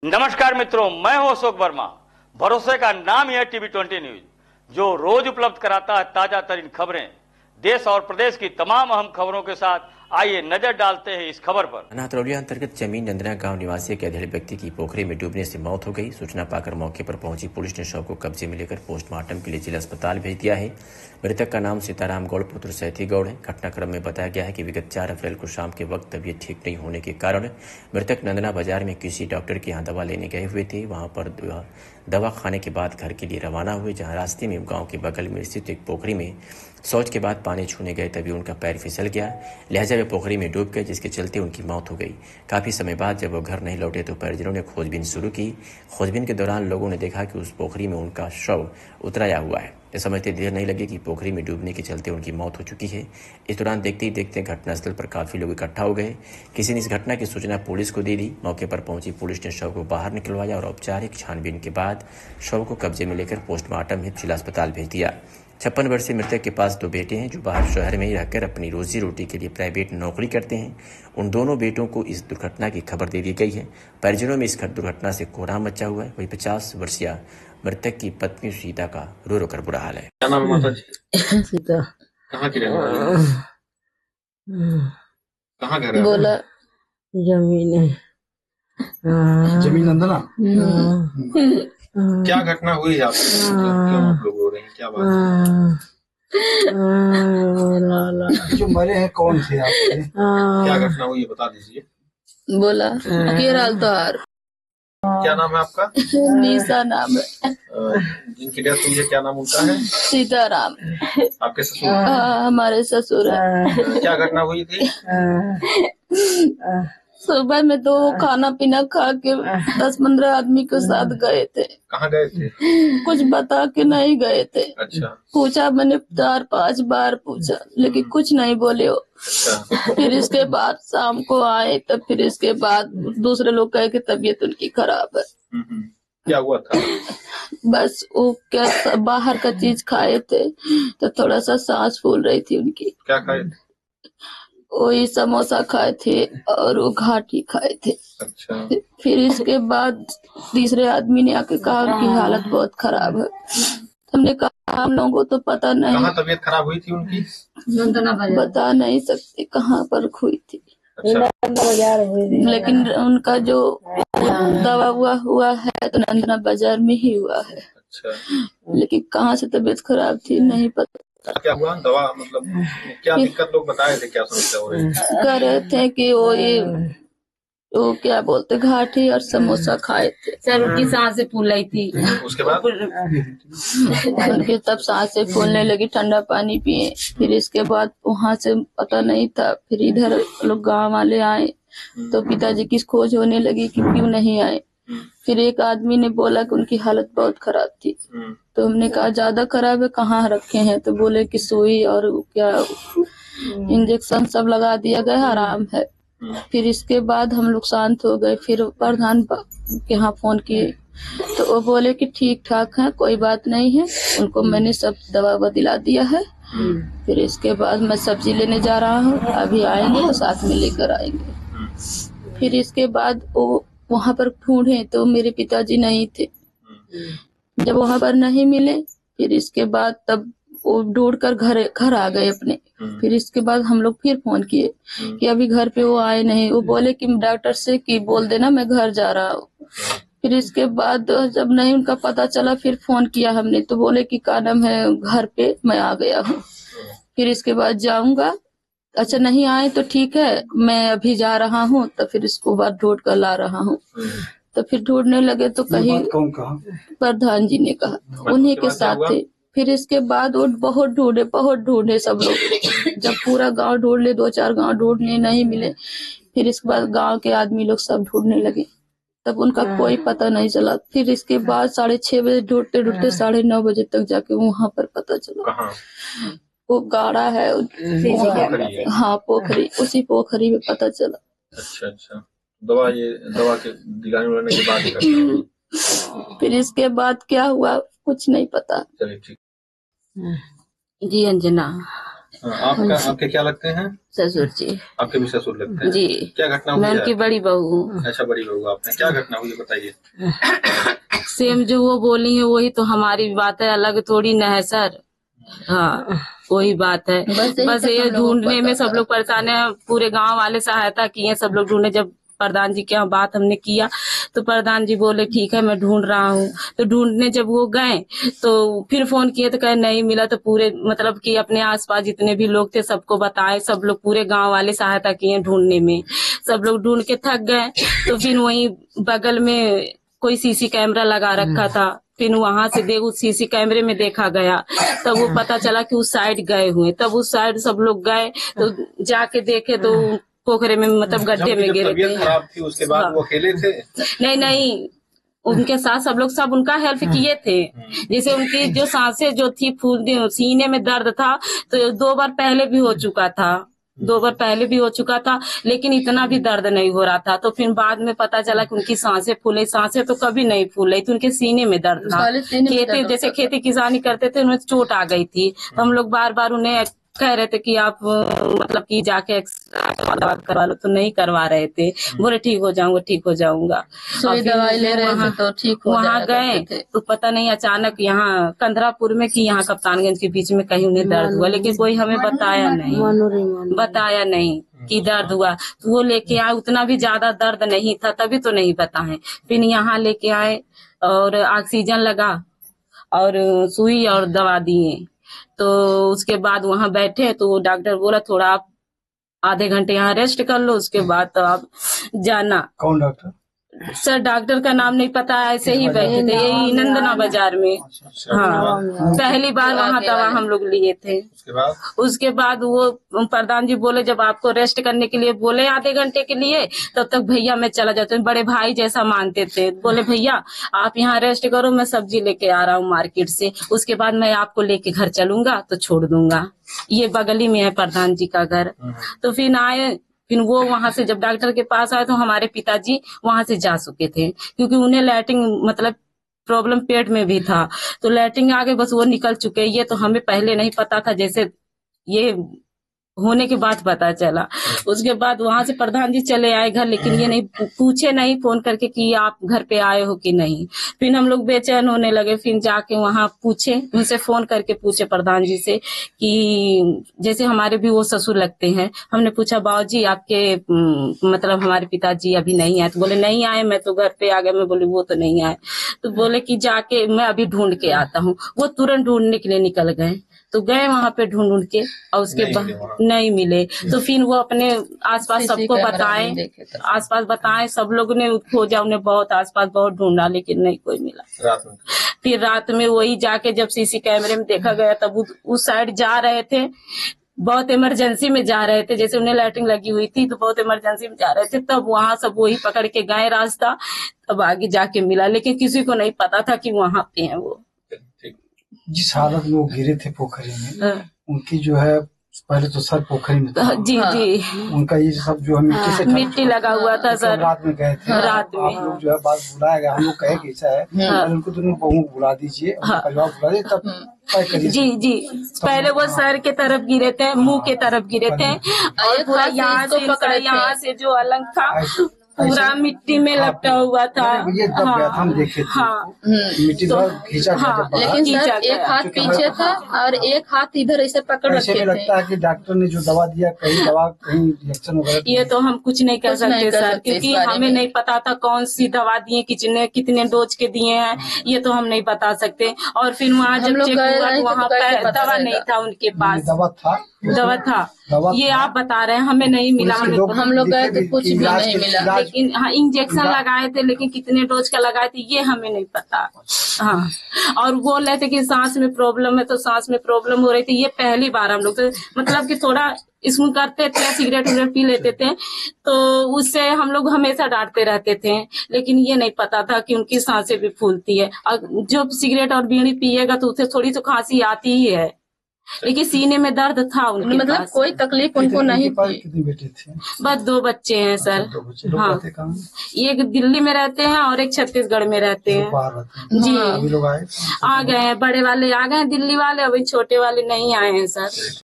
नमस्कार मित्रों, मैं हूं अशोक वर्मा। भरोसे का नाम है टीवी20 न्यूज, जो रोज उपलब्ध कराता है ताजा तरीन खबरें। देश और प्रदेश की तमाम अहम खबरों के साथ आइए नजर डालते हैं इस खबर पर। अनाथरौलिया अंतर्गत जमीन नंदना गांव निवासी एक अधेड़ व्यक्ति की पोखरी में डूबने से मौत हो गई। सूचना पाकर मौके पर पहुंची पुलिस ने शव को कब्जे में लेकर पोस्टमार्टम के लिए जिला अस्पताल भेज दिया है। मृतक का नाम सीताराम गौड़ पुत्र सैथी गौड़ है। घटनाक्रम में बताया गया है कि विगत 4 अप्रैल को शाम के वक्त तबीयत ठीक नहीं होने के कारण मृतक नंदना बाजार में किसी डॉक्टर के यहाँ दवा लेने गए हुए थे। वहां पर दवा खाने के बाद घर के लिए रवाना हुए, जहां रास्ते में गांव के बगल में स्थित एक पोखरी में शौच के बाद पानी छूने गए, तभी उनका पैर फिसल गया, लिहाजा वे पोखरी में डूब गए, जिसके चलते उनकी मौत हो गई। काफी समय बाद जब वो घर नहीं लौटे तो परिजनों ने खोजबीन शुरू की। खोजबीन के दौरान लोगों ने देखा कि उस पोखरी में उनका शव उतराया हुआ है। ये समझते देर नहीं लगी कि पोखरी में डूबने के चलते उनकी मौत हो चुकी है। इस दौरान देखते ही देखते घटनास्थल पर काफी लोग इकट्ठा हो गए। किसी ने इस घटना की सूचना पुलिस को दे दी। मौके पर पहुंची पुलिस ने शव को बाहर निकलवाया और औपचारिक छानबीन के बाद शव को कब्जे में लेकर पोस्टमार्टम हेतु जिला अस्पताल भेज दिया। 56 वर्षीय मृतक के पास 2 बेटे हैं, जो बाहर शहर में ही रहकर अपनी रोजी रोटी के लिए प्राइवेट नौकरी करते हैं। उन दोनों बेटों को इस दुर्घटना की खबर दे दी गई है। परिजनों में इस दुर्घटना से कोहराम मचा हुआ है। वही 50 वर्षीय मृतक की पत्नी सीता का रो रो कर बुरा हाल है। क्या नाम है माता जी? सीता। कहाँ की रहने वाली है? कहाँ घर है? बोला जमीन है। जमीन नंदना। क्या घटना हुई है आपके? क्यों आप लोग रो रहे हैं? क्या बात है? जो मरे हैं कौन थे आपके? क्या घटना हुई है बता दीजिए। बोला केरल तार। क्या नाम है आपका? निशा नाम है। जिनकी डेथ हुई है क्या नाम उनका है? सीताराम। आपके ससुर? हमारे ससुर है। क्या घटना हुई थी? सुबह में तो खाना पीना खा के 10-15 आदमी के साथ गए थे। कहाँ गए थे? कुछ बता के नहीं गए थे। अच्छा। पूछा, मैंने 4-5 बार पूछा, लेकिन कुछ नहीं बोले हो। अच्छा। फिर इसके बाद शाम को आए, तब फिर इसके बाद दूसरे लोग कहे कि तबीयत उनकी खराब है। क्या हुआ था? बस वो क्या बाहर का चीज खाए थे तो थोड़ा सा सांस फूल रही थी उनकी। क्या खाए थे? वही समोसा खाए थे और वो घाटी खाए थे। अच्छा। फिर इसके बाद तीसरे आदमी ने आके कहा उनकी हालत बहुत खराब है। हमने कहा हम लोगों को तो पता नहीं। कहाँ तबीयत खराब हुई थी उनकी? बता नहीं सकते कहाँ पर हुई थी। अच्छा। लेकिन उनका जो दवा हुआ है तो नंदना बाजार में ही हुआ है। अच्छा। लेकिन कहाँ से तबीयत खराब थी नहीं पता। क्या हुआ? दवा मतलब क्या दिक्कत लोग बताए थे? क्या समस्या हो रही थी? कह रहे थे कि वो क्या बोलते घाटी और समोसा खाए थे। सर उनकी सांसें फूल रही थी। उसके बाद उनके तब सांसें फूलने लगी, ठंडा पानी पिए। फिर इसके बाद वहां से पता नहीं था। फिर इधर लोग गांव वाले आए तो पिताजी की खोज होने लगी कि क्यों नहीं आए। फिर एक आदमी ने बोला कि उनकी हालत बहुत खराब थी। तो हमने कहा ज्यादा खराब है, कहाँ रखे हैं? तो बोले कि सुई और क्या इंजेक्शन सब लगा दिया गया, आराम है। फिर इसके बाद हम लोग शांत हो गए। फिर प्रधान के यहाँ फोन किए तो वो बोले कि ठीक ठाक है, कोई बात नहीं है, उनको मैंने सब दवा दिला दिया है। फिर इसके बाद मैं सब्जी लेने जा रहा हूँ, अभी आएंगे तो साथ में लेकर आएंगे। फिर इसके बाद वो वहां पर ढूंढे तो मेरे पिताजी नहीं थे। जब वहां पर नहीं मिले, फिर इसके बाद तब वो ढूंढ कर घर आ गए अपने। फिर इसके बाद हम लोग फिर फोन किए कि अभी घर पे वो आए नहीं। वो बोले कि डॉक्टर से कि बोल देना मैं घर जा रहा हूँ। फिर इसके बाद जब नहीं उनका पता चला, फिर फोन किया हमने तो बोले कि का नाम है घर पे मैं आ गया हूँ। फिर इसके बाद जाऊंगा। अच्छा नहीं आए तो ठीक है, मैं अभी जा रहा हूँ। तो फिर इसको बाद ढूंढ कर ला रहा हूँ। तो फिर ढूंढने लगे तो कहीं कौन कहा? प्रधान जी ने कहा, उन्हीं के साथ थे। फिर इसके बाद वो बहुत ढूंढे सब लोग। जब पूरा गांव ढूंढ ले, 2-4 गांव ढूंढने नहीं मिले, फिर इसके बाद गांव के आदमी लोग सब ढूंढने लगे, तब उनका कोई पता नहीं चला। फिर इसके बाद 6:30 बजे ढूंढते 9:30 बजे तक जाके वहां पर पता चला। वो गाड़ा है, हाँ पोखरी, उसी पोखरी में पता चला। अच्छा। दवा के दिलाने के बाद फिर इसके बाद क्या हुआ कुछ नहीं पता। चलिए ठीक। जी अंजना। आपके क्या लगते हैं? ससुर जी। आपके भी ससुर लगते हैं जी। क्या घटना हुई मैं है? उनकी बड़ी बहू हूँ। अच्छा, बड़ी बहू आपने, क्या घटना हुई है बताइए। सेम जो वो बोली है वही तो हमारी बात है, अलग थोड़ी न है सर। हाँ वही बात है। बस ये ढूंढने में सब लोग परेशान है, पूरे गांव वाले सहायता किए, सब लोग ढूंढे। जब प्रधान जी के यहाँ बात हमने किया तो प्रधान जी बोले ठीक है मैं ढूंढ रहा हूँ। तो ढूंढने जब वो गए तो फिर फोन किए तो कहे नहीं मिला। तो पूरे मतलब कि अपने आसपास जितने भी लोग थे सबको बताए, सब लोग पूरे गांव वाले सहायता किए ढूंढने में। सब लोग ढूंढ के थक गए तो फिर वहीं बगल में कोई सीसी कैमरा लगा रखा था, फिर वहां से उस सीसी कैमरे में देखा गया। तब वो पता चला कि उस साइड गए हुए। तब उस साइड सब लोग गए तो जाके देखे तो पोखरे में मतलब गड्ढे में गिरे थे। खराब थी उसके बाद वो अकेले थे? नहीं उनके साथ सब लोग सब उनका हेल्प किए थे। जैसे उनकी जो सांसें जो थी फूल सीने में दर्द था तो 2 बार पहले भी हो चुका था, 2 बार पहले भी हो चुका था, लेकिन इतना भी दर्द नहीं हो रहा था। तो फिर बाद में पता चला कि उनकी सांसें फूले। सांसें तो कभी नहीं फूले थी, उनके सीने में दर्द था। खेती जैसे खेती किसानी करते थे उनमें चोट आ गई थी। तो हम लोग बार बार उन्हें कह रहे थे कि आप मतलब कि जाके करवा लो, तो नहीं करवा रहे थे। बोले ठीक हो जाऊंगा ठीक हो जाऊंगा। सुई दवाई ले रहे थे तो ठीक हो वहाँ गए तो पता नहीं अचानक यहाँ कंधरापुर में कि यहाँ कप्तानगंज के बीच में कहीं उन्हें दर्द हुआ, लेकिन कोई हमें बताया नहीं कि दर्द हुआ। तो वो लेके आए, उतना भी ज्यादा दर्द नहीं था तभी तो नहीं बताए। फिर यहाँ लेके आए और ऑक्सीजन लगा और सुई और दवा दिए। तो उसके बाद वहां बैठे तो डॉक्टर बोला थोड़ा आप आधे घंटे यहाँ रेस्ट कर लो, उसके बाद तो आप जाना। कौन डॉक्टर? सर डॉक्टर का नाम नहीं पता, ऐसे ही बैठे थे यही नंदना बाजार में। हाँ पहली बार वहाँ दवा हम लोग लिए थे। उसके बाद वो प्रधान जी बोले जब आपको रेस्ट करने के लिए बोले आधे घंटे के लिए, तब तक भैया मैं चला जाता हूँ। बड़े भाई जैसा मानते थे। बोले भैया आप यहाँ रेस्ट करो, मैं सब्जी लेके आ रहा हूँ मार्केट से, उसके बाद मैं आपको लेके घर चलूंगा तो छोड़ दूंगा। ये बगली में है प्रधान जी का घर। तो फिर आए, फिर वो वहां से जब डॉक्टर के पास आए तो हमारे पिताजी वहां से जा चुके थे, क्योंकि उन्हें लैट्रिन मतलब प्रॉब्लम पेट में भी था तो लैट्रिन आगे बस वो निकल चुके। ये तो हमें पहले नहीं पता था, जैसे ये होने के बाद पता चला। उसके बाद वहां से प्रधान जी चले आए घर, लेकिन ये नहीं पूछे नहीं फोन करके कि आप घर पे आए हो कि नहीं। फिर हम लोग बेचैन होने लगे। फिर जाके वहां पूछे, उनसे फोन करके पूछे प्रधान जी से कि जैसे हमारे भी वो ससुर लगते हैं। हमने पूछा बाबूजी आपके मतलब हमारे पिताजी अभी नहीं आए? तो बोले नहीं आए, मैं तो घर पे आ गया। मैं बोली वो तो नहीं आए। तो बोले कि जाके मैं अभी ढूंढ के आता हूँ। वो तुरंत ढूंढने के लिए निकल गए। तो गए वहां पे ढूंढ के और उसके बाद नहीं मिले। तो फिर वो अपने आसपास सबको बताएं, आसपास बताएं, सब लोग ने खोजा, उन्हें बहुत आसपास बहुत ढूंढा लेकिन नहीं कोई मिला। फिर रात में वही जाके जब सीसी कैमरे में देखा गया तब उस साइड जा रहे थे, बहुत इमरजेंसी में जा रहे थे, जैसे उन्हें लैट्रिन लगी हुई थी तो बहुत इमरजेंसी में जा रहे थे। तब वहां सब वही पकड़ के गए रास्ता, तब आगे जाके मिला, लेकिन किसी को नहीं पता था कि वहां पे है वो। जिस हालत में वो गिरे थे पोखरी में, उनकी जो है पहले तो सर पोखरी में था। जी जी उनका ये सब जो है मिट्टी से मिट्टी लगा हुआ था सर। रात में गए थे, रात में आप लोग जो है बात बुलाया गया, हम लोग कहे कि ऐसा है उनको दोनों बहू बुला दीजिए, परिवार बुला दीजिए तब जी जी। पहले वो सर के तरफ गिरे थे, मुंह के तरफ गिरे थे और पूरा यहाँ से जो अलग था पूरा मिट्टी में लपटा हुआ था। ये दब गया था, हम देखे थे मिट्टी खींचा गया। लेकिन सर एक हाथ पीछे था और एक हाथ इधर ऐसे पकड़ रखे थे। लगता है कि डॉक्टर ने जो दवा दिया कहीं रिएक्शन वगैरह। ये तो हम कुछ नहीं कर सकते सर, क्योंकि हमें नहीं पता था कौन सी दवा दिए, कितने डोज के दिए हैं, ये तो हम नहीं बता सकते। और फिर वहाँ जब चेक हुआ तो वहाँ पर दवा नहीं था उनके पास। दवा था ये आप बता रहे हैं, हमें नहीं मिला। हम लोग गए तो कुछ भी नहीं मिला, लेकिन हाँ इंजेक्शन लगाए थे, लेकिन कितने डोज का लगाए थे ये हमें नहीं पता। हाँ और बोल रहे थे कि सांस में प्रॉब्लम है, तो सांस में प्रॉब्लम हो रही थी। ये पहली बार हम लोग तो मतलब कि थोड़ा इसमें करते थे, सिगरेट विगरेट पी लेते थे तो उससे हम लोग हमेशा डांटते रहते थे, लेकिन ये नहीं पता था कि उनकी सांसें भी फूलती है। और जो सिगरेट और बीड़ी पिएगा तो उसे थोड़ी तो खांसी आती ही है, लेकिन सीने में दर्द था उनके मतलब पास। कोई तकलीफ उनको नहीं थी। कितने बेटे थे? बस 2 बच्चे हैं सर। हाँ एक दिल्ली में रहते हैं और एक छत्तीसगढ़ में रहते हैं। जी अभी लोग आए आ गए हैं, बड़े वाले आ गए दिल्ली वाले, अभी छोटे वाले नहीं आए हैं सर।